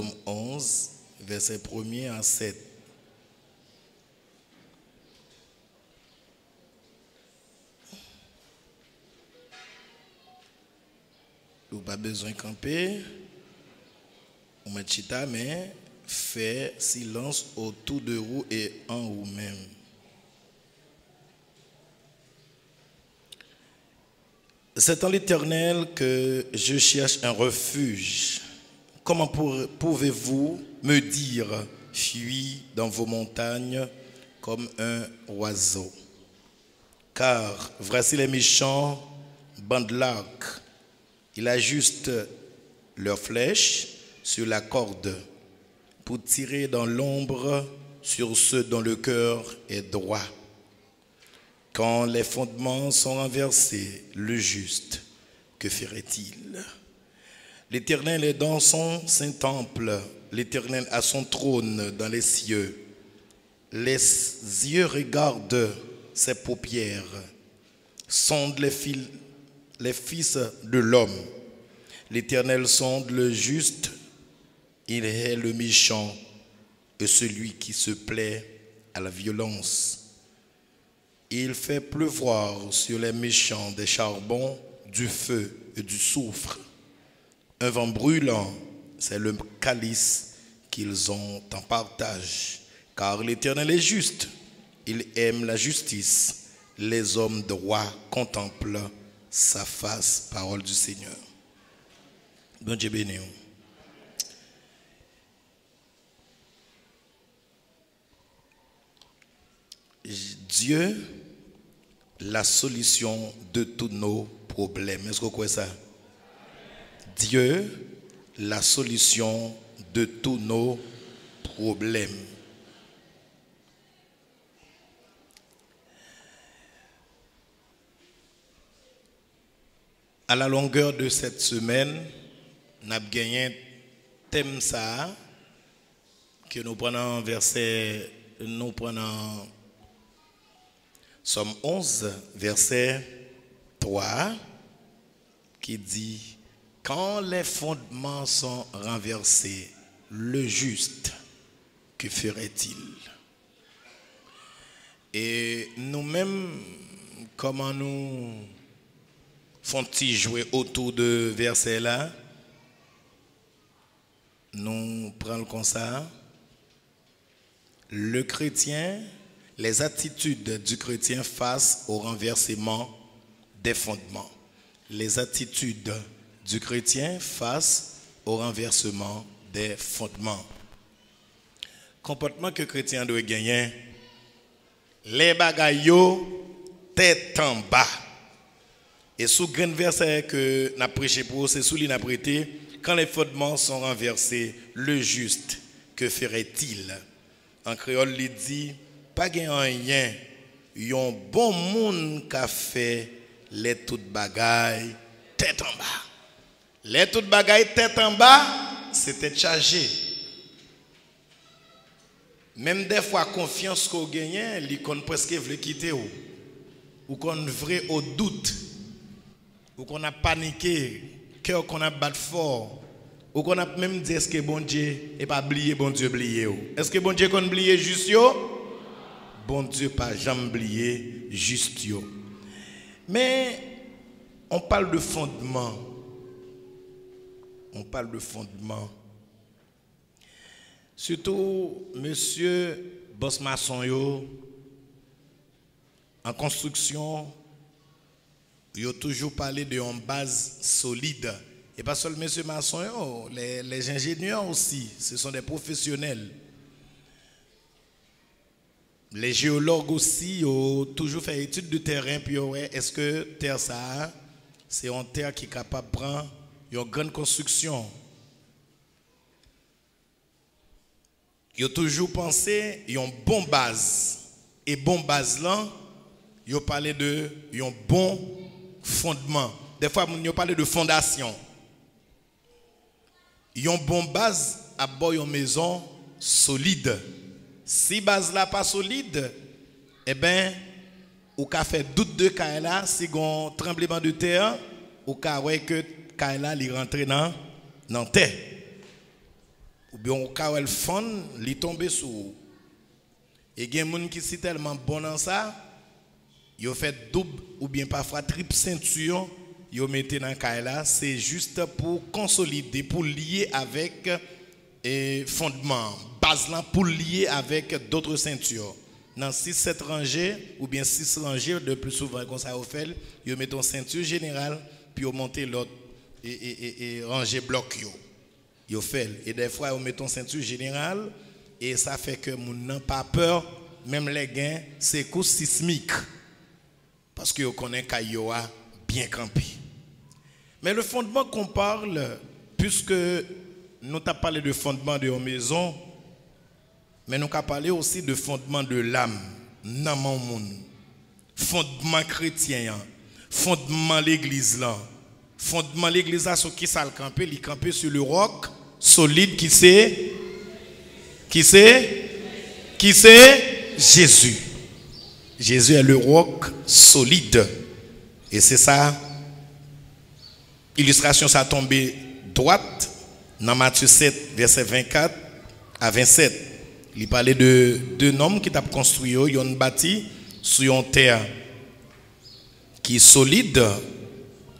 Psaume 11, verset 1er à 7. Vous n'avez pas besoin de camper. Ou met chita, mais fait silence autour de vous et en vous-même. C'est en l'Éternel que je cherche un refuge. Comment pouvez-vous me dire, fuis dans vos montagnes comme un oiseau? Car voici les méchants bandent l'arc. Ils ajustent leurs flèches sur la corde pour tirer dans l'ombre sur ceux dont le cœur est droit. Quand les fondements sont renversés, le juste, que ferait-il? L'Éternel est dans son saint temple, l'Éternel a son trône dans les cieux. Les yeux regardent ses paupières, sondent les fils de l'homme. L'Éternel sonde le juste, il est le méchant et celui qui se plaît à la violence. Il fait pleuvoir sur les méchants des charbons, du feu et du soufre. Un vent brûlant, c'est le calice qu'ils ont en partage. Car l'Éternel est juste, il aime la justice. Les hommes droits contemplent sa face, parole du Seigneur. Bon Dieu béni. Dieu, la solution de tous nos problèmes. Est-ce que vous croyez ça? Dieu, la solution de tous nos problèmes. À la longueur de cette semaine, nous avons gagné un thème ça, que nous prenons verset, nous prenons Somme 11, verset 3, qui dit: quand les fondements sont renversés, le juste, que ferait-il? Et nous-mêmes, comment nous font-ils jouer autour de verset là? Nous prenons comme ça. Le chrétien, les attitudes du chrétien face au renversement des fondements. Les attitudes du chrétien face au renversement des fondements. Comportement que le chrétien doit gagner. Les bagailles tête en bas. Et sous grand verset que nous avons prêché pour, c'est sous l'ina prêté, quand les fondements sont renversés, le juste, que ferait-il? En créole, il dit, pas rien, yon bon monde qui a fait les toutes bagailles tête en bas. Les toutes bagailles tête en bas, c'était chargé. Même des fois, confiance qu'on gagne, il qu'on presque veut quitter ou qu'on vrai au doute, ou qu'on a paniqué, cœur qu'on a battu fort, ou qu'on a même dit est-ce que bon Dieu n'est pas oublié, bon Dieu oublié. Est-ce que bon Dieu qu'on oublié juste yo? Bon Dieu pas jamais oublié juste yo. Mais on parle de fondement. On parle de fondement. Surtout, monsieur boss maçon yo, en construction, il a toujours parlé d'une base solide. Et pas seulement monsieur maçon yo, les ingénieurs aussi, ce sont des professionnels. Les géologues aussi ont toujours fait études de terrain, puis est-ce que terre ça, c'est une terre qui est capable de prendre une grande construction. Ils ont toujours pensé qu'ils ont une bonne base. Et bonne base là, ils ont parlé de un bon fondement. Des fois, ils ont parlé de fondation. Ils ont une bonne base à bord une maison solide. Si base là pas solide, eh bien, ou ka fait doute de Kaila, si un tremblement de terre, ou ka ouais que Kaila li rentre dans terre. Ou bien quand elle fond, il tombe sous. Et il y a des gens qui sont tellement bons dans ça, ils ont fait double ou bien parfois triple ceinture, ils ont mis dans le cas là, c'est juste pour consolider, pour lier avec fondement, base là pour lier avec d'autres ceintures. Dans 6-7 rangées ou bien 6 rangées, de plus souvent comme ça, ils mettent une ceinture générale, puis ils montent l'autre et ranger bloc. Ils fait. Et des fois, ils mettent une ceinture générale, et ça fait que mon n'a pas peur, même les gains, c'est coup sismique. Parce que vous connaissez qu'il a bien campé. Mais le fondement qu'on parle, puisque nous avons parlé de fondement de la maison, mais nous avons parlé aussi de fondement de l'âme, dans mon monde. Fondement chrétien, fondement l'église là. Fondement l'église là, sur qui ça le camper, il camper sur le roc solide qui c'est Jésus. Jésus est le roc solide. Et c'est ça, illustration ça tombé droite dans Matthieu 7, verset 24 à 27. Il parlait de deux hommes qui ont construit, ils ont bâti sur une terre qui est solide,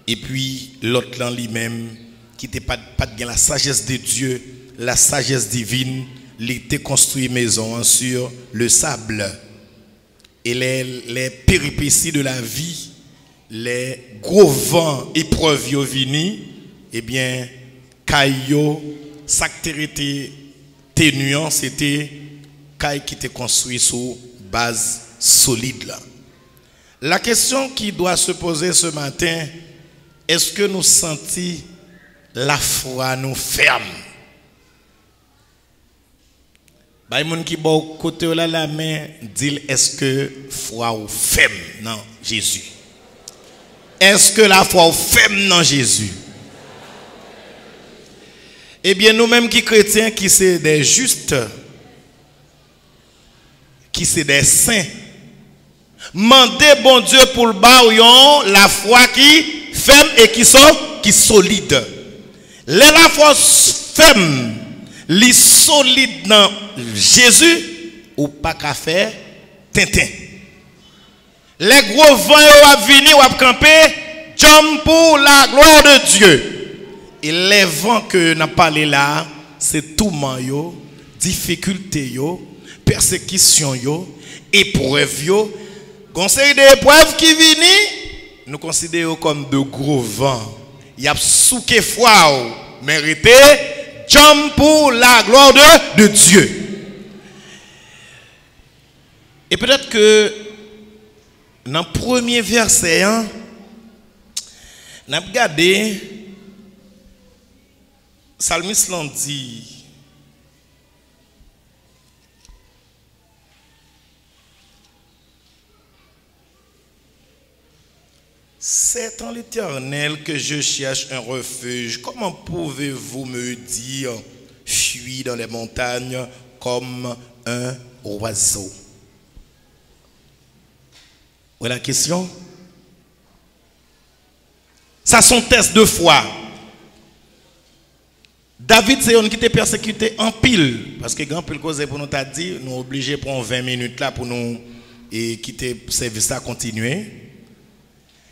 et puis l'autre là lui-même qui n'était pas de la sagesse de Dieu, la sagesse divine, il était construit maison sur le sable. Et les péripéties de la vie, les gros vents, épreuves yo vini, eh bien, caillou, s'activité ténuant, c'était caille qui était construit sur base solide là. La question qui doit se poser ce matin, est-ce que nous sentons la foi nous ferme? Bah, les gens qui sont côté de la main disent est-ce que foi ou ferme dans Jésus? Est-ce que la foi ou ferme dans Jésus? Eh bien, nous-mêmes qui chrétiens, qui sommes des justes, qui sommes des saints, demandez bon Dieu pour le bas la foi qui ferme et qui solide. La foi ferme, li solide dans Jésus, ou pas qu'à faire tintin. Les gros vents ont venir ou ont campé, jump pour la gloire de Dieu. Et les vents que nous parlé là, c'est tout yo, difficulté yo, persécution yo, épreuve yo. Conseil des épreuves qui viennent, nous considérons comme de gros vents. Il y a souké foi mérité, jump pour la gloire de Dieu. Et peut-être que dans le premier verset, nous avons regardé, Psalmiste l'a dit, c'est en l'Éternel que je cherche un refuge. Comment pouvez-vous me dire, fuis dans les montagnes comme un oiseau? Voilà la question. Ça, c'est un test de foi. David, c'est un qui était persécuté en pile. Parce que grand pile cause pour nous t'a dit, nous obligés de prendre 20 minutes là pour nous et quitter le service à continuer.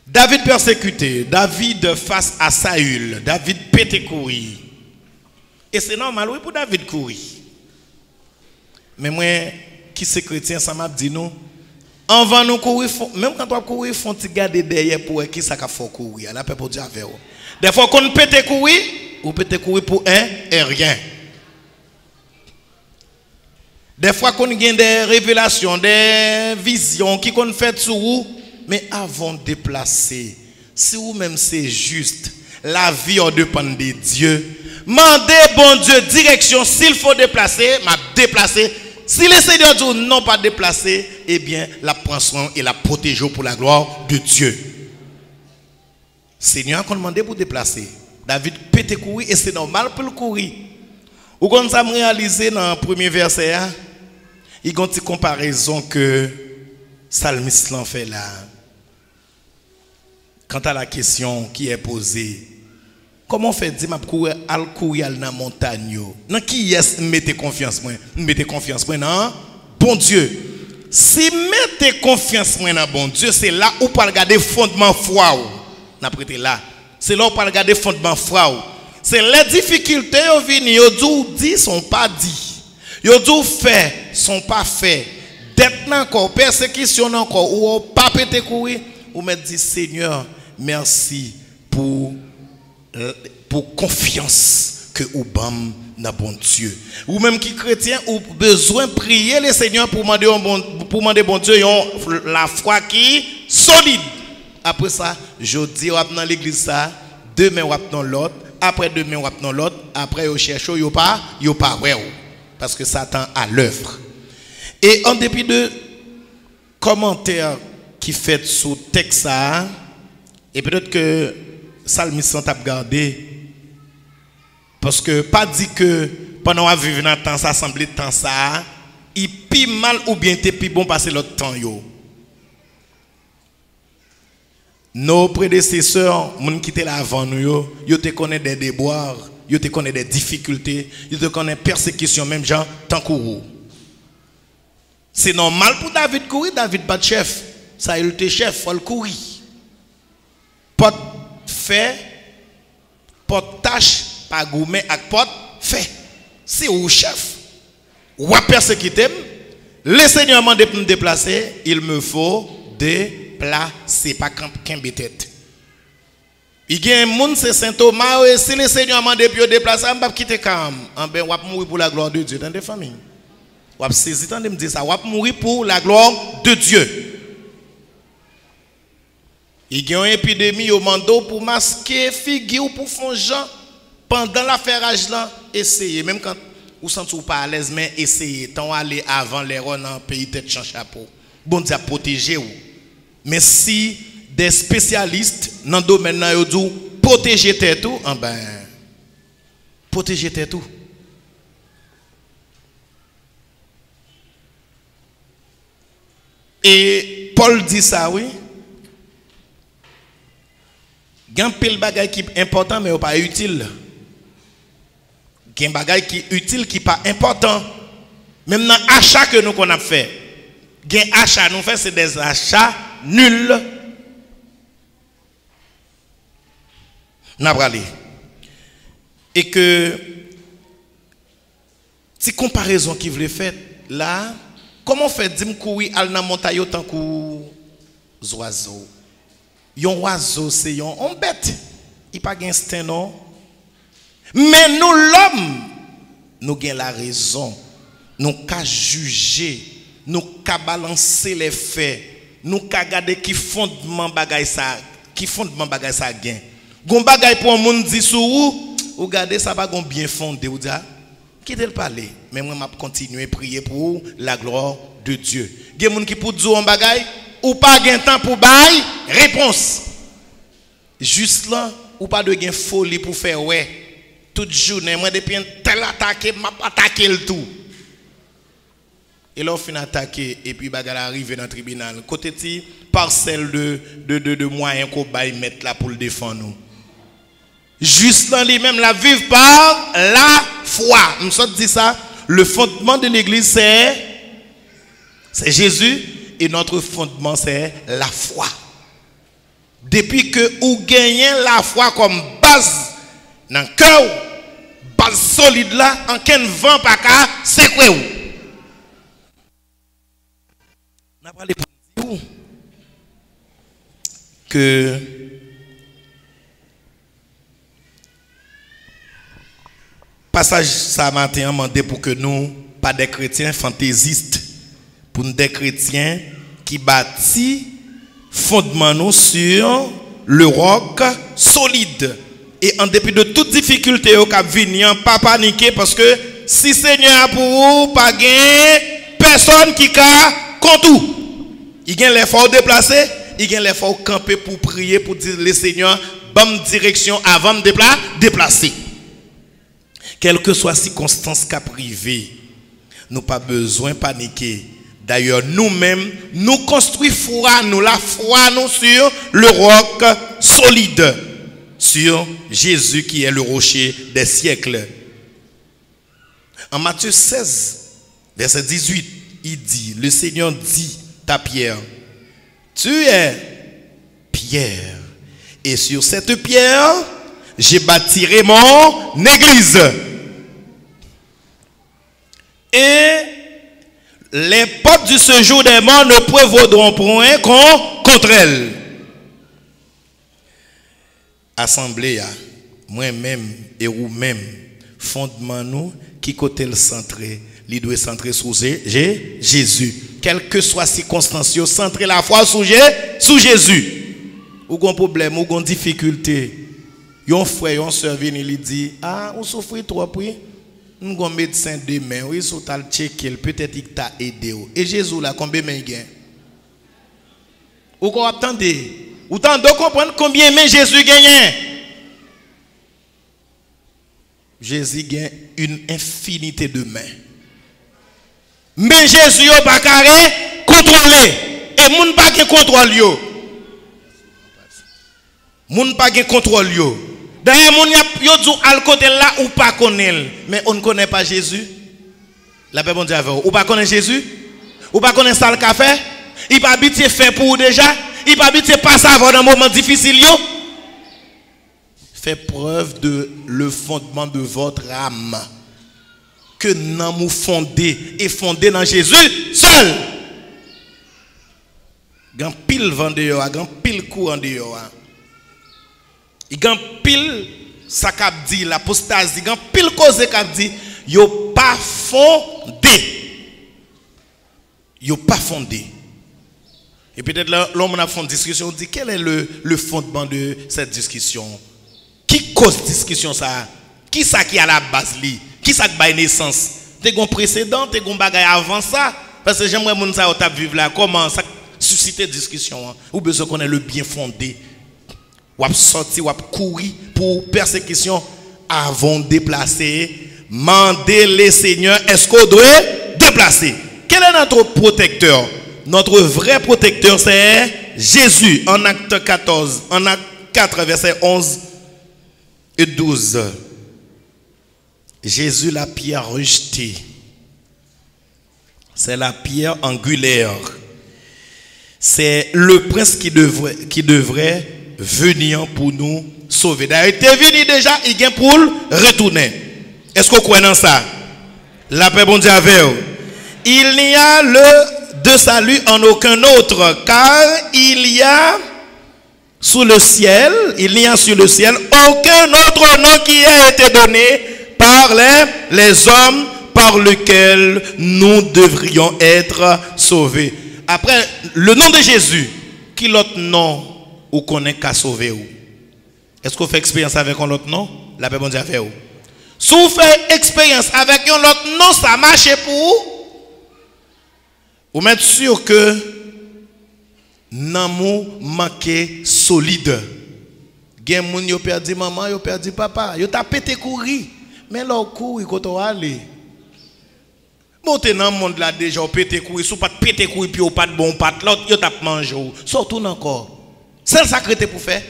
David persécuté, David face à Saül, David pété courir. Et c'est normal, oui, pour David courir. Mais moi, qui c'est chrétien, ça m'a dit nous, avant nous courir, même quand on courir, il faut garder derrière pour qui ça faut courir. La paix pour Dieu avec vous. Des fois qu'on pété courir, ou peut courir pour un et rien. Des fois qu'on gagne des révélations, des visions qui qu'on fait sur vous, mais avant de déplacer, si vous-même c'est juste, la vie dépend de Dieu. Mandez bon Dieu direction, s'il faut déplacer, m'a déplacer. Si le Seigneur dit non pas déplacer, eh bien la prend soin et la protège pour la gloire de Dieu. Seigneur a demandé pour déplacer. David peut courir et c'est normal pour le courir. Ou quand ça me réalisé dans le premier verset, il y a une petite comparaison que Psalmiste l'en fait là. Quant à la question qui est posée, Comment fait dire m'a courir dans la montagne? Dans qui est mettez confiance moi? Mettez confiance moi dans bon Dieu. Si mettez confiance moi dans bon Dieu, c'est là où pas regarder fondement foi ou. N'a prêté là. C'est là où pas regarder fondement foi ou. C'est les difficultés yo vini yo dit sont pas dit. Yo dit fait sont pas fait. Dette encore persécution encore ou pas pété courir ou me dit Seigneur, merci pour confiance que ou bam dans bon Dieu. Ou même qui chrétien ou besoin prier le Seigneur pour demander bon Dieu la foi qui solide. Après ça, je dis dans l'église ça, demain ou dans l'autre, après demain ou dans l'autre, après au cherche yo pas ouais parce que Satan a l'œuvre. Et en dépit de commentaires qui fait sous texte ça, et peut-être que Salmiste t'a gardé parce que pas dit que pendant à vivre dans temps ça semblait temps ça, il pi mal ou bien t'es pi bon passer l'autre temps yo. Nos prédécesseurs, moun qui étaient là avant nous yo te connaît des déboires, yo te connaît des difficultés, yo te connaît persécution même gens tant qu'ou. C'est normal pour David courir, David pas de chef. Ça il était chef, faut le courir. Pas fait, pas tâche, pas gourmet avec pas fait. C'est au chef. Ou à persécuter, le Seigneur m'a demandé de me déplacer, il me faut déplacer, pas qu'un tête. Il y a un monde, c'est Saint Thomas, et si le Seigneur m'a demandé de déplacer, je ne vais pas quitter quand même. On va mourir pour la gloire de Dieu dans des familles. On va saisir, de me dire ça, on va mourir pour la gloire de Dieu. Il y a une épidémie au mando pour masquer, figure pour faire gens pendant l'affairage là, essayez, même quand vous ne sentez pas à l'aise, mais essayez, tant aller avant les rois dans le pays tête sans chapeau. Bon Dieu a protégé vous. Mais si des spécialistes dans le domaine là ils disent protéger tout, ben protéger tout. Et Paul dit ça, oui. Il y a un pile bagay qui est important mais pas utile. Il y a un bagay qui est utile qui n'est pas important. Même dans l'achat que nous avons fait, il y a un achat nous fait c'est des achats nuls. Et que si comparaison qui voulait faire là, comment fait dire courir à la montagne autant que les oiseaux? Yon oiseau c'est yon bête. Il pas instinct non. Mais nous l'homme, nous avons la raison. Nous avons juger, nous avons balancer les faits, nous avons regarder qui fondement bagay ça, gain. Gon bagay pour un monde dit sou ou regardez ça pas gon bien fondé ou dia quittez le parler mais moi m'a continuer prier pour la gloire de Dieu. Gen moun qui pour dire un bagay ou pas gain temps pour bail réponse. Juste là ou pas de gain folie pour faire ouais toute journée moi depuis tel attaquer m'a attaquer le tout. Et là on fin attaquer et puis bagay arrive dans le tribunal côté ti parcelle de moyens qu'on bail mettre là pour le défendre nous. Juste dans lui-même, la vivre par la foi. Nous sommes dit ça. Le fondement de l'église, c'est Jésus. Et notre fondement, c'est la foi. Depuis que vous gagnez la foi comme base dans le cœur, base solide là, en quel vent pas qu'à, c'est quoi vous? On a parlé pour dire que passage ça matin demandé pour que nous pas des chrétiens fantaisistes pour nous des chrétiens qui bâtissent fondement nous sur le roc solide et en dépit de toute difficulté au cap venir pas paniquer parce que si Seigneur a pour vous pas gain personne qui a contre tout. Il gagne l'effort déplacer, il gagne l'effort camper pour prier pour dire le Seigneur bonne direction avant de déplacer. Quelles que soient les circonstances qu'a privé, nous pas besoin de paniquer. D'ailleurs, nous-mêmes, nous construisons la foi nous sur le roc solide. sur Jésus qui est le rocher des siècles. En Matthieu 16, verset 18, il dit, le Seigneur dit à Pierre, tu es Pierre, et sur cette pierre, je bâtirai mon église. Et les portes du séjour des morts ne prévaudront point contre elle. Assemblée, moi-même et vous-même, fondement nous, qui côté le centré, il doit centrer sur Jésus. Quelle que soit la circonstance, centrer la foi sur Jésus. Ou un problème, ou une difficulté. Yon frère, yon sœur vient il dit, ah, on souffre trop, oui. Nous avons un médecin demain, oui, si tu as checké, peut-être qu'il t'a aidé. Et Jésus, là, combien de gain? Ou qu'on attendez? Ou t'en de comprendre combien de Jésus gagne? Jésus gagne une infinité de mains. Mais Jésus n'a pas carré contrôler. Et moun pas de contrôle yo. Moun pas de contrôle yo. D'ailleurs, moun yo dit al côté là ou pas connaît. Mais on ne connaît pas Jésus. La paix bon Dieu avec vous. Ou pas connaît Jésus? Ou pas connaît ça le café? Il pas habitué fait pour déjà? Il pas habitué passer avant un moment difficile yo? Faites preuve de le fondement de votre âme. Que nous nous fondé et fondé dans Jésus seul. Gan pile vent dehors, gan pile courant dehors. Il gan pile ça qu'a dit l'apostasie, gan pile cause qu'a dit, yo pas fondé. Yo pas fondé. Et peut-être l'homme a fait une discussion, on dit quel est le fondement de cette discussion? Qui cause discussion ça? Qui ça qui a la base li? Qui ça qui a naissance? T'es un précédent, t'es un bagage avant ça? Parce que j'aimerais moun ça ou vivre là. Comment ça susciter discussion? Hein? Ou besoin qu'on ait le bien fondé? Ou ap sorti, ou ap courir pour persécution avant de déplacer. Mandez les seigneurs, est-ce qu'on doit déplacer? Quel est notre protecteur? Notre vrai protecteur c'est Jésus en acte 14, en acte 4 verset 11 et 12. Jésus, la pierre rejetée, c'est la pierre angulaire. C'est le prince qui devrait venir pour nous sauver. D'ailleurs, il est venu déjà, il vient pour retourner. Est-ce qu'on croit dans ça? La paix bon Dieu avec vous. Il n'y a de salut en aucun autre, car il y a sous le ciel, il n'y a sur le ciel aucun autre nom qui a été donné par les hommes par lesquels nous devrions être sauvés. Après, le nom de Jésus, qui l'autre nom ou connaît qu'à sauver ou? Est-ce qu'on fait expérience avec un autre nom? La paix bon Dieu fait ou? Si vous faites expérience avec un autre nom, ça marche pour vous? Vous mettez sûr que l'amour manqué solide. Gen moun yo perdu maman, yo perdu papa, yo t'a pété courir. Mais là courir quand on aller. Monter dans le monde là déjà pété courir, sous pas pété courir puis pas de bon pat, l'autre yo t'a manger. Surtout encore. C'est ça que pour faire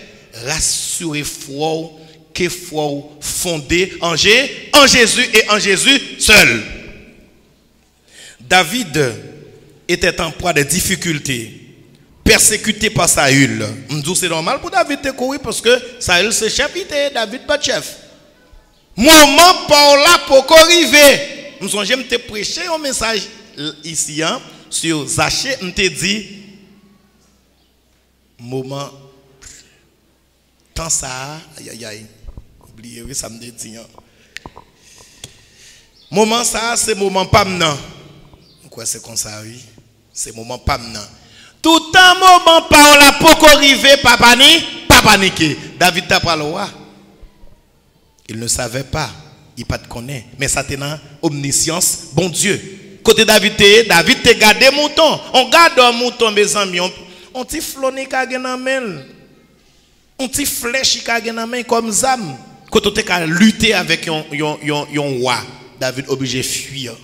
rassurer foi que foi fondé en Jésus et en Jésus seul. David était en proie de difficultés, persécuté par Saül. C'est normal pour David de courir parce que Saül c'est chef, David pas chef. Moment par là pour arriver. J'aime te prêcher un message ici hein, sur Zaché, on te dit moment tant ça aïe oubliez oui ça me dit hein. Moment ça c'est moment pas maintenant. Quoi c'est comme ça oui, c'est moment pas maintenant. Tout un moment par là pour arriver pas paniquer. David t'a pas le roi. Il ne savait pas, il pas te connaît, mais ça t'est dans omniscience, bon Dieu. Côté David te gardé mouton. On garde un mouton mes amis, on t'y flonné ka gen nan men. On t'y flèche ka gen nan men comme zam. Quand on t'a lutter avec yon roi, David obligé fuir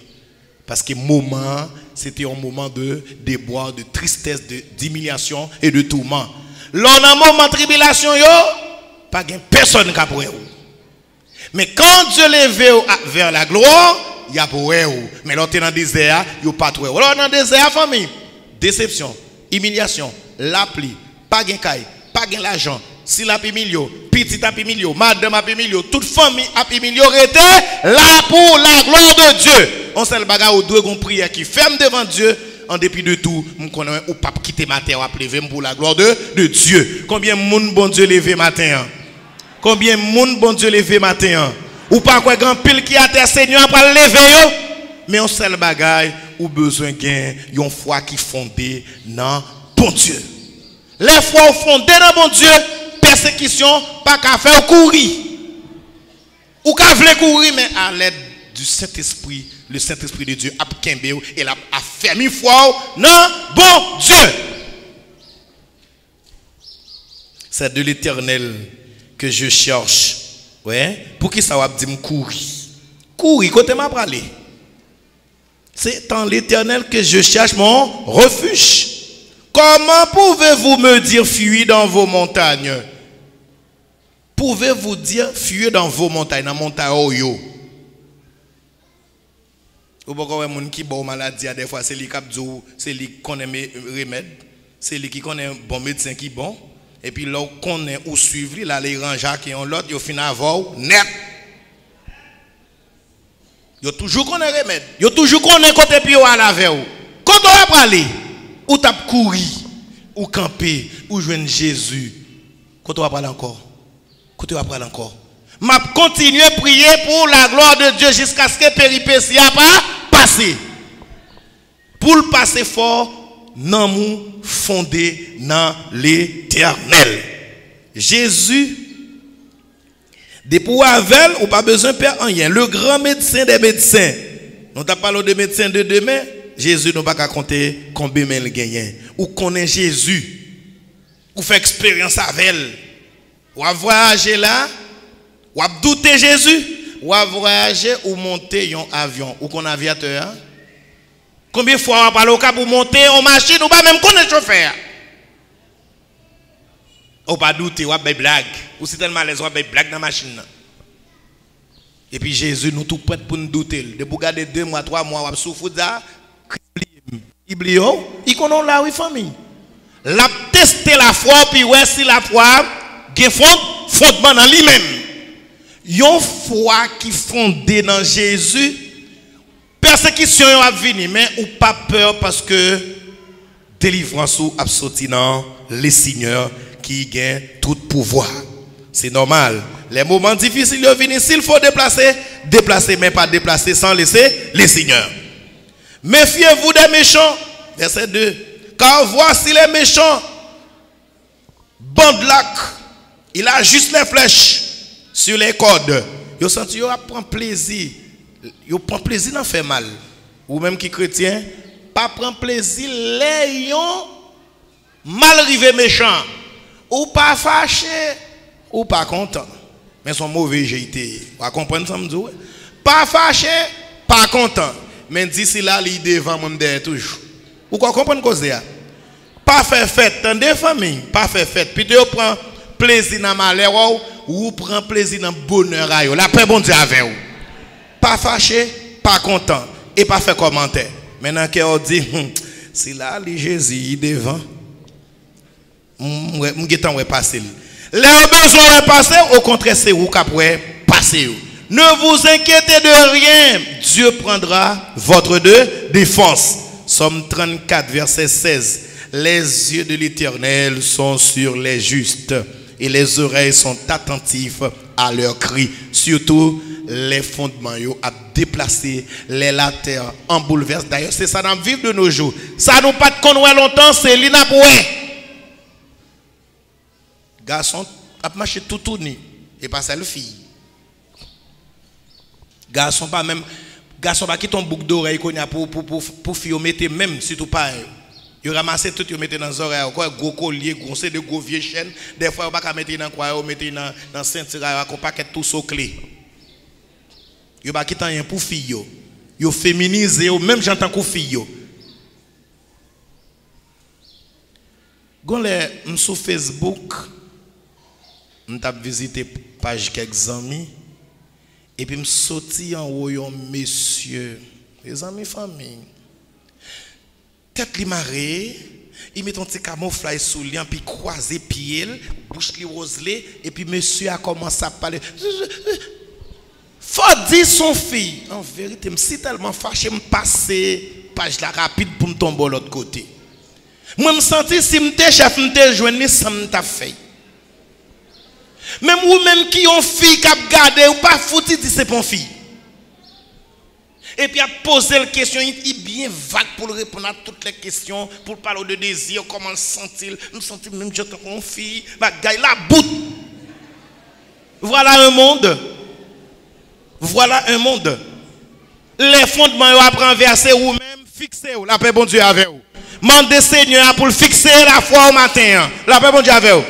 parce que moment c'était un moment de déboire, de tristesse, d'humiliation et de tourment. L'on a moment tribulation yo, pas de personne qui a pour vous. Mais quand Dieu lève vers la gloire, il y a pour vous. Mais là, tu es dans le désert, il n'y a pas de vous. Alors, dans le désert, famille, déception, humiliation, l'appli, pas de caille, pas de l'argent. Si la pimilio, petit a pimilio, madame a pimilio, toute famille a pimilio, était là pour la gloire de Dieu. On sait le bagage ou deux prières qui ferme devant Dieu. En dépit de tout, nous connaissons ou pas quitter ma terre, ou lever pour la gloire de Dieu. Combien de monde bon Dieu levé matin? Combien de monde bon Dieu levé matin? Ou pas quoi grand pile qui a terre Seigneur pour lever? Mais on sait le bagage ou besoin gain, une foi qui fondée dans bon Dieu. Les fois fondées dans bon Dieu, persécution, pas qu'à faire courir. Ou qu'à vouloir courir, mais à l'aide du Saint-Esprit, le Saint-Esprit de Dieu a kembe et a fermé foi non bon Dieu. C'est de l'Éternel que je cherche. Ouais, pour qui ça va dire courir? Courir, côté m'a parlé. C'est en l'Éternel que je cherche mon refuge. Comment pouvez-vous me dire fuir dans vos montagnes? Pouvez-vous dire fuir dans vos montagnes, dans montagne Oyo? Ou beaucoup de gens qui ont maladie, des fois c'est lui qui connaît remède, c'est lui qui connaît un bon médecin qui est bon, et puis là on connaît ou suivre, là les rangeants qui ont l'autre, ils finissent avoir net. Ils toujours connaît remède, ils toujours connaît côté puis à la veille. Quand on va parler, ou t'as courir, ou camper, ou joindre Jésus, quand on va parler encore, quand on va parler encore. M'a continuer à prier pour la gloire de Dieu jusqu'à ce que péripétie n'a pas passé. Pour le passer fort, non mou fondé dans l'Éternel. Jésus, des pouvoirs avec, ou pas besoin de faire rien. Le grand médecin des médecins. Nous t'as parlé de médecins de demain. Jésus n'a pas qu'à compter combien il gagne. Ou connaît Jésus. Ou fait expérience avec elle. Ou à voyager là. Ou à douter Jésus, ou à voyager ou monter un avion, ou qu'on aviateur. Hein? Combien de fois on parle au cas pour monter en machine, ou pas même qu'on est chauffeur? Ou pas douter, ou pas blague, ou c'est tellement les ou pas blague dans la machine. Et puis Jésus nous tout prêt pour nous douter. De pour garder 2 mois, 3 mois, ou souffrir ça, il connaît là, oui, famille. La tester la foi, puis ouais, si la foi, il y a fondement dans lui-même. Yon foi qui fondée dans Jésus, persécution va venir, mais ou pas peur parce que délivrance ou sorti dans les seigneurs qui gagnent tout pouvoir. C'est normal. Les moments difficiles viennent, s'il faut déplacer, déplacer, mais pas déplacer sans laisser les seigneurs. Méfiez-vous des méchants. Verset 2. Car voici les méchants. Bandelac. Il a juste les flèches sur les cordes. Yo senti yo prend plaisir. Yo prend plaisir d'en faire mal. Ou même qui chrétien, pas prend plaisir les yon mal rivé méchant. Ou pas fâché, ou pas content. Mais son mauvais j'étais. Vous comprenez ça me dit? Pas fâché, pas content. Mais d'ici là, il devant mon derrière toujours. Vous comprenez cause ça? Pas faire fête dans des familles, pas faire fête. Puis tu prend plaisir dans malheur ou prend plaisir dans bonheur à yo. La paix bon Dieu avec vous. Pas fâché, pas content et pas faire commentaire. Maintenant qu'on dit si là les Jésus devant m'getan ouais passer. Les besoin passer au contraire c'est vous qui après passer. Ne vous inquiétez de rien, Dieu prendra votre défense. Somme 34 verset 16. Les yeux de l'Éternel sont sur les justes et les oreilles sont attentives à leurs cris. Surtout les fondements à déplacer, les latères en bouleverse. D'ailleurs, c'est ça dans le vivre de nos jours. Ça nous pas de connaître longtemps, c'est l'inapoué. Garçon a marché tout tourné et pas seule fille. Garçon pas même garçon pas qui ton boucle d'oreille pour fille mettre même surtout pas. Yo ramassé tout, yo mettez dans les oreilles, quoi, gros collier, gros c'est de gros vieux chaînes. Des fois, on pas mettre dans quoi, on mettez dans ceinture, on paquet tout sur clé. Yo pas quitter rien pour fille yo. Yo féminise yo, même j'entends que fille yo. Gon les sur Facebook, m't'a visité page quelques amis et puis me sorti en haut un monsieur, les amis famille. Tête li marée, il met un petit camouflage sous lui puis croiser pied, bouche li roselé et puis monsieur a commencé à parler. Faut dire son fille. En vérité, je suis tellement fâché me passer page la rapide pour me tomber de l'autre côté. Moi me sentis si m'étais chef m'étais joindre ça m't'a fait. Même ou même qui ont fille qui a gardé ou pas foutu dit c'est pour fille. Et puis a posé la question, il est bien vague pour répondre à toutes les questions, pour parler de désir, comment le sentir, nous sentir même je comme fille, bah gagne la bout. Voilà un monde. Voilà un monde. Les fondements vous apprend verser ou même fixer la paix bon Dieu avec vous. Mandez Seigneur pour fixer la foi au matin. La paix bon Dieu avec vous.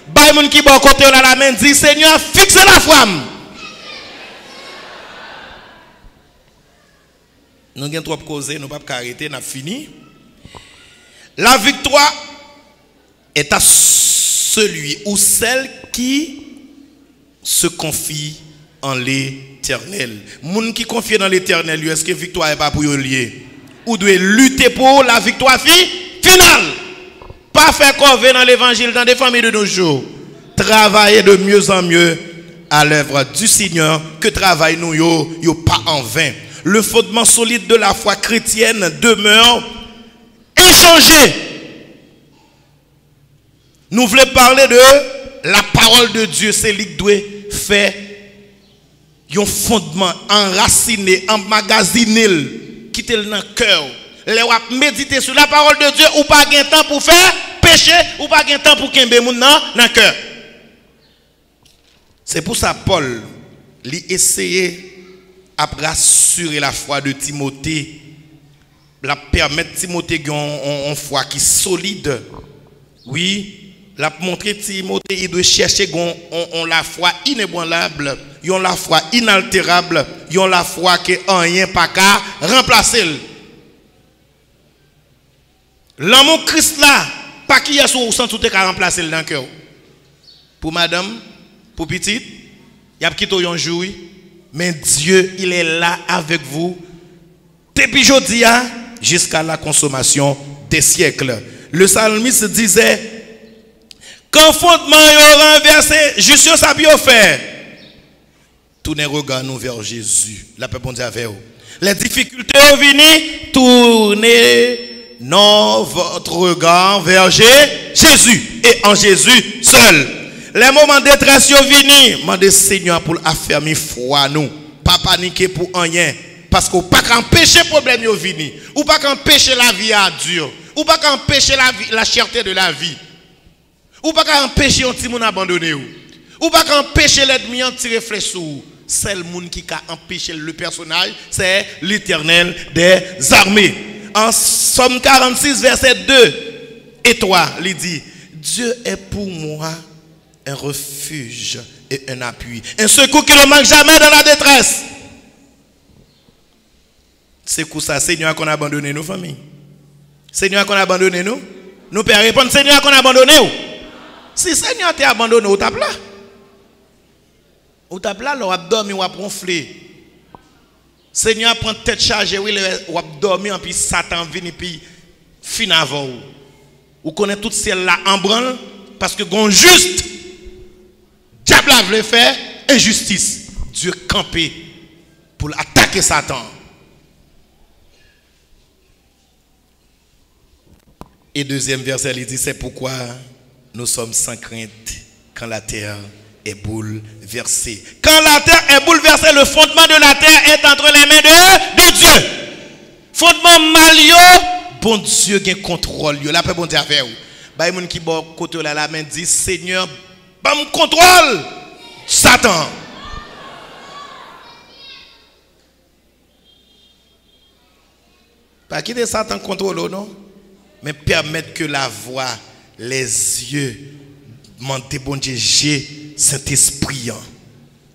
Bay moun qui bon côté la main dit Seigneur fixe la foi. Nous avons trop causé, nous ne pouvons pas arrêter, nous avons fini. La victoire est à celui ou celle qui se confie en l'éternel. Moun qui confie dans l'éternel, est-ce que la victoire n'est pas pour lier? Ou doit lutter pour la victoire finale. Pas faire corvée dans l'évangile dans des familles de nos jours. Travailler de mieux en mieux à l'œuvre du Seigneur que travail nous yo pas en vain. Le fondement solide de la foi chrétienne demeure inchangé. Nous voulons parler de la parole de Dieu. C'est lui qui doit faire un fondement enraciné, emmagasiné, quitter dans le cœur. Les wap méditer sur la parole de Dieu ou pas gain temps pour faire péché ou pas gain temps pour kembe moun dans le cœur. C'est pour ça Paul lui essayé à rassurer la foi de Timothée, la permettre Timothée une foi qui est solide. Oui, la montrer Timothée il doit chercher la foi inébranlable, la foi inaltérable, la foi que rien pas qu'à remplacer. L'amour Christ là, pas qui est sur sans tout est qu'à remplacer dans le cœur. Pour madame, pour petite, il y a quitté un jour. Mais Dieu, il est là avec vous depuis aujourd'hui jusqu'à la consommation des siècles. Le psalmiste disait, quand fondement est renversé, juste ça bien fait. Tournez regard nous vers Jésus. La paix bon Dieu avec vous. Les difficultés sont venues, tournez votre regard vers Jésus et en Jésus seul. Les moments de détresse sont venus. Demandez Seigneur pour affermir foi nous. Pas paniquer pour rien. Parce qu'on ne peut pas empêcher le problème de venir. Ou pas empêcher la vie à dur. Ou pas empêcher la cherté de la vie. Ou pas empêcher un petit monde abandonné. Ou pas empêcher l'ennemi à tirer flèche sur vous. Seul monde qui a empêché le personnage, c'est l'Éternel des armées. En Somme 46, verset 2 et 3, il dit, Dieu est pour moi un refuge et un appui. Un secours qui ne manque jamais dans la détresse. C'est pour ça, Seigneur, qu'on a abandonné nos familles. Seigneur, qu'on a abandonné nous. Nous pouvons répondre, Seigneur, qu'on a abandonné nous. Si Seigneur t'a abandonné, ou t'as là. Ou t'as là, ou t'as dormi, ou t'as ronflé. Seigneur prend tête chargée, oui, ou a dormi, puis Satan vient, et puis fin avant vous. Vous connaissez tout ciel là en branle, parce que gon juste, diable a voulu faire injustice. Dieu campé pour attaquer Satan. Et deuxième verset, il dit, c'est pourquoi nous sommes sans crainte quand la terre est bouleversée. Quand la terre est bouleversée, le fondement de la terre est entre les mains de Dieu. Fondement malio, bon Dieu qui contrôle. La paix bon Dieu avec vous. Bah, moun qui bon côté là la main dit Seigneur, bam contrôle Satan. Pas quitter Satan contrôle non, mais permettre que la voix, les yeux, monter bon Dieu, j'ai Saint-Esprit.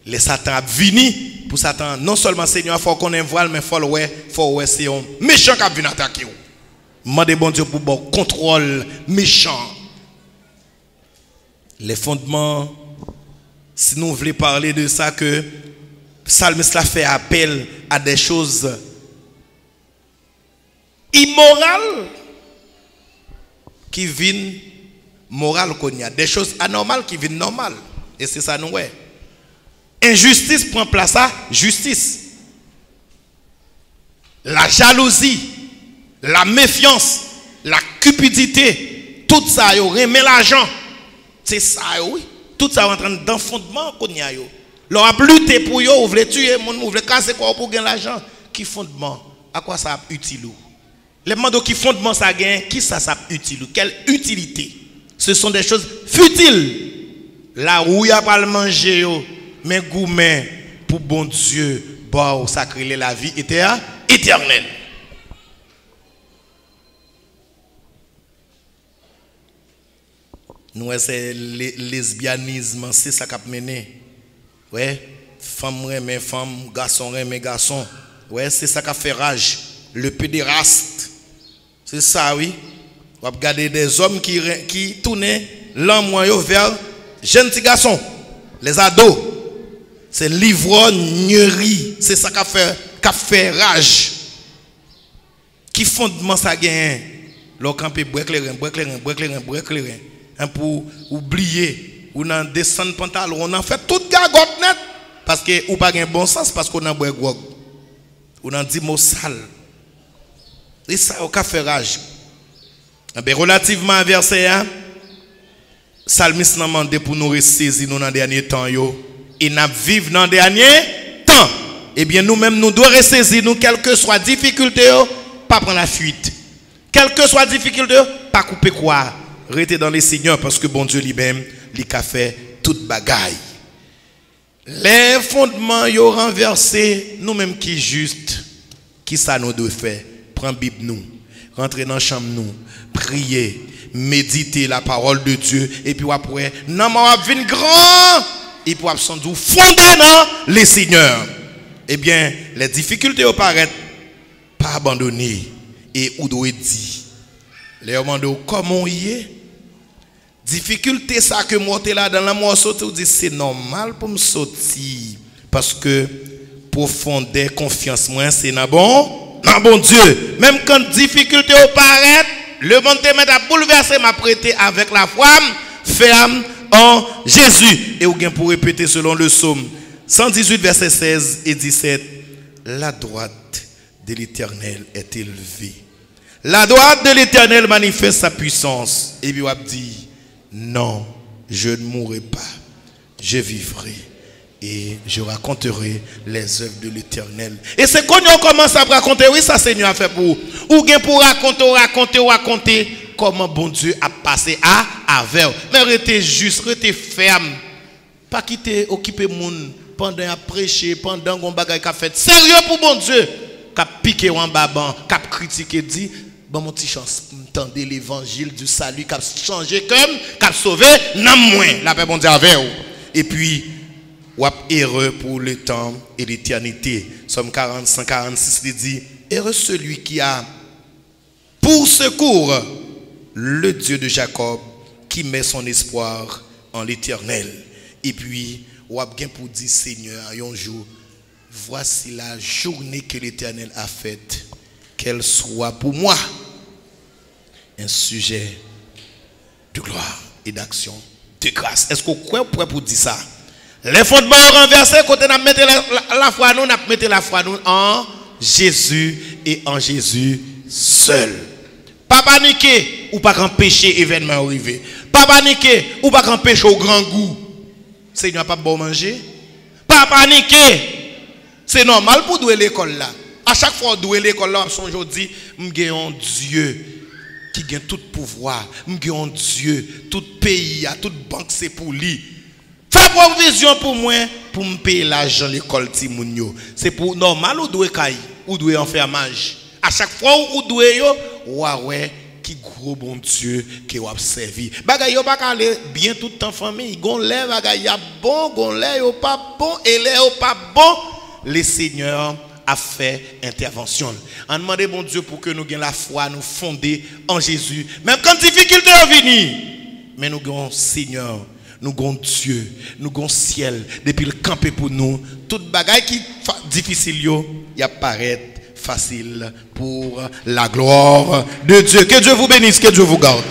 Les Satan a vini pour Satan. Non seulement Seigneur, il faut qu'on ait voile, mais il faut c'est un méchant qui a venu attaquer. Mandez bon Dieu pour bon contrôle méchant. Les fondements Si nous voulons parler de ça, que psalmiste a fait appel à des choses immorales qui viennent morales qu'on y a, des choses anormales qui viennent normales. Et c'est ça nous ouais. Injustice prend place à justice. La jalousie, la méfiance, la cupidité, tout ça yo remet l'argent. C'est ça oui. Tout ça rentre dans le fondement qu'on y a yo. Leur a lutter pour yo, vous voulez tuer mon, vous voulez casser quoi pour gagner l'argent. Qui fondement? À quoi ça utile? Les mandats qui fondement ça gagne, qui ça utile? Quelle utilité? Ce sont des choses futiles. Là où il y a pas le manger yo, mais gourmet pour bon Dieu, bon sacré la vie éternelle. Nous, c'est lesbianisme, c'est ça qui a mené. Ouais, femme remet femme, garçon remet garçon. Ouais, c'est ça qui a fait rage. Le pédéraste. C'est ça, oui. On va regarder des hommes qui tournaient l'en vers jeunes petits garçons, les ados. C'est l'ivrognerie. C'est ça qui a fait rage. Qui fondement ça gagne? L'on campé break les reins. Pour oublier, ou dans descendre pantalon, on en fait toute gagotte net. Parce que ou pas un bon sens, parce qu'on a boire grog. Ou on dit mot sale. Et ça, au fait rage. Relativement à verset 1, Psalmiste n'a demandé pour nous ressaisir dans les derniers temps. Et nous vivons dans les derniers temps. Eh bien, nous-mêmes, nous devons ressaisir, nous, quelle que soit la difficulté, pas prendre la fuite. Quelle que soit la difficulté, pas couper quoi. Restez dans les seigneurs parce que bon Dieu lui-même, il a fait toute bagaille. Les fondements yo renversés, nous-mêmes qui juste, qui ça nous doit faire? Prends Bible nous, rentrer dans la chambre nous, prier, méditer la parole de Dieu et puis après, non ma vin grand et puis sans doute fonder dans les seigneurs. Eh bien, les difficultés apparaissent, pas abandonner et ou doit dire. Les hommes comment y est? Difficulté ça que moi là dans la moi sauter, dit c'est normal pour me sortir parce que profondeur confiance moi c'est dans bon Dieu. Même quand difficulté apparaît, le monde te met à bouleverser m'a prêté avec la foi ferme en Jésus. Et ou bien pour répéter selon le psaume 118 verset 16 et 17, la droite de l'Éternel est élevée. La droite de l'Éternel manifeste sa puissance. Et puis on dit, non, je ne mourrai pas, je vivrai et je raconterai les œuvres de l'Éternel. Et c'est quand on commence à raconter, oui, ça Seigneur a fait pour vous. Ou bien pour raconter comment bon Dieu a passé avec. Mais restez juste, restez ferme. Pas quitter, occuper moun pendant à prêcher, pendant qu'on bagaille qu'a fait. Sérieux pour bon Dieu. Qu'a piqué en baban, qu'a critiqué, dit. Bon, mon petit chance, entendez l'évangile du salut qui a changé comme, qui a sauvé, non moins, la paix bon Dieu avec vous. Et puis, ou heureux pour le temps et l'éternité. Somme 45, 46, il dit, heureux celui qui a pour secours le Dieu de Jacob, qui met son espoir en l'Éternel. Et puis, ou bien pour dire, Seigneur, un jour, voici la journée que l'Éternel a faite, qu'elle soit pour moi un sujet de gloire et d'action, de grâce. Est-ce qu'on croit pour dire ça? Les fondements renversés, quand on a mis la foi, nous, on a mis la foi nous en Jésus et en Jésus seul. Pas paniquer ou pas empêcher événement arrivé. Pas paniquer ou pas empêcher au grand goût. Seigneur pas bon manger. Pas paniquer. C'est normal pour douer l'école là. À chaque fois douer l'école là, on aujourd'hui, m'gé un Dieu qui gagne tout pouvoir, m'gé un Dieu, tout pays, toute banque c'est pour lui. Fais provision pour moi pour me payer l'argent l'école Timounio. C'est pour normal ou doué caille ou doué enfermage. À chaque fois où doué yo, ouais, qui gros bon Dieu qui a servi. Bagay yo pas aller bien tout en famille, gon lè bagay ya bon, gon lè yo pas bon et lè yo pas bon. Le Seigneur a fait intervention. On demande bon Dieu pour que nous ayons la foi, nous fonder en Jésus. Même quand difficulté est venue, mais nous avons Seigneur. nous avons Dieu, nous avons ciel, depuis le campé pour nous, toute bagaille qui est difficile, il apparaît facile pour la gloire de Dieu. Que Dieu vous bénisse, que Dieu vous garde.